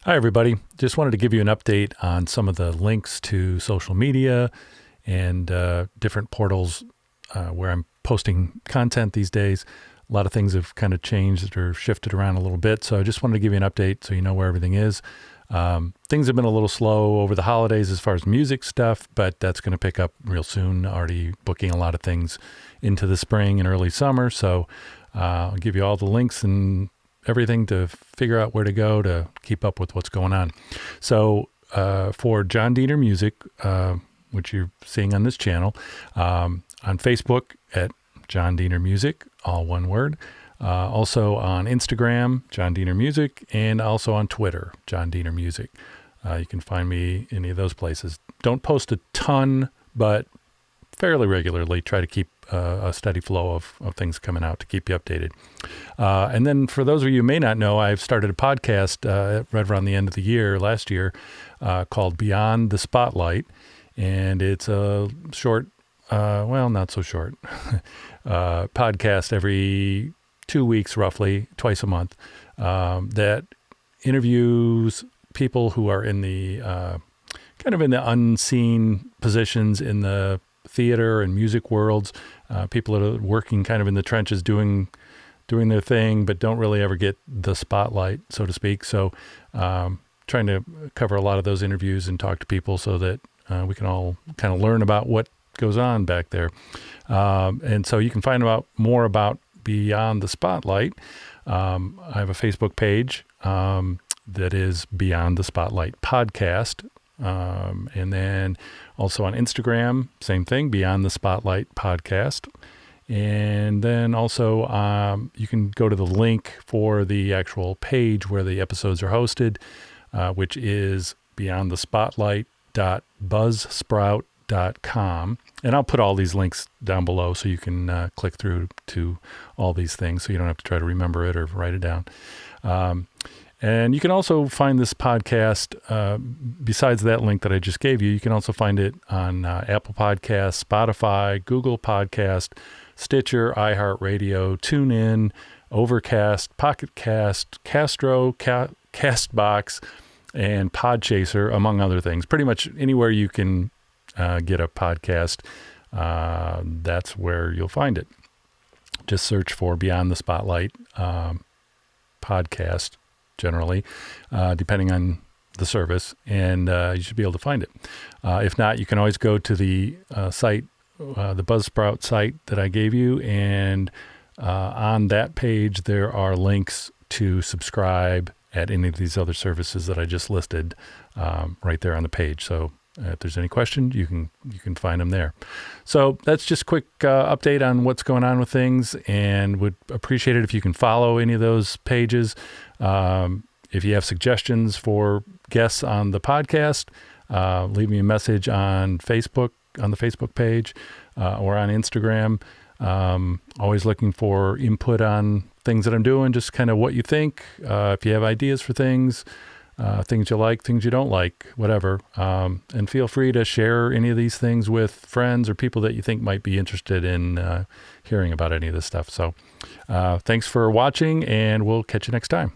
Hi, everybody. Just wanted to give you an update on some of the links to social media and different portals where I'm posting content these days. A lot of things have kind of changed or shifted around a little bit, so I just wanted to give you an update so you know where everything is. Things have been a little slow over the holidays as far as music stuff, but that's going to pick up real soon. Already booking a lot of things into the spring and early summer, so I'll give you all the links and everything to figure out where to go to keep up with what's going on. So for Jon Diener Music, which you're seeing on this channel, on Facebook at Jon Diener Music, all one word. Also on Instagram, Jon Diener Music, and also on Twitter, Jon Diener Music. You can find me any of those places. Don't post a ton, but fairly regularly try to keep a steady flow of things coming out to keep you updated. And then for those of you who may not know, I've started a podcast right around the end of the year, last year, called Beyond the Spotlight. And it's a short, well, not so short, podcast every 2 weeks, roughly, twice a month, that interviews people who are in the kind of in the unseen positions in the theater and music worlds, people that are working kind of in the trenches doing their thing, but don't really ever get the spotlight, so to speak. So trying to cover a lot of those interviews and talk to people so that we can all kind of learn about what goes on back there. And so you can find out more about Beyond the Spotlight. I have a Facebook page that is Beyond the Spotlight Podcast. And then also on Instagram, same thing, Beyond the Spotlight Podcast. And then also you can go to the link for the actual page where the episodes are hosted, which is beyondthespotlight.buzzsprout.com. And I'll put all these links down below so you can click through to all these things so you don't have to try to remember it or write it down. And you can also find this podcast, besides that link that I just gave you, you can also find it on Apple Podcasts, Spotify, Google Podcast, Stitcher, iHeartRadio, TuneIn, Overcast, Pocket Cast, Castro, Castbox, and Podchaser, among other things. Pretty much anywhere you can get a podcast, that's where you'll find it. Just search for Beyond the Spotlight podcast, generally, depending on the service, and you should be able to find it. If not, you can always go to the site, the Buzzsprout site that I gave you, and on that page there are links to subscribe at any of these other services that I just listed right there on the page. So if there's any question, you can find them there. So that's just a quick update on what's going on with things, and would appreciate it if you can follow any of those pages. If you have suggestions for guests on the podcast, leave me a message on Facebook, on the Facebook page, or on Instagram. Always looking for input on things that I'm doing, just kind of what you think. If you have ideas for things you like, things you don't like, whatever. And feel free to share any of these things with friends or people that you think might be interested in hearing about any of this stuff. So thanks for watching, and we'll catch you next time.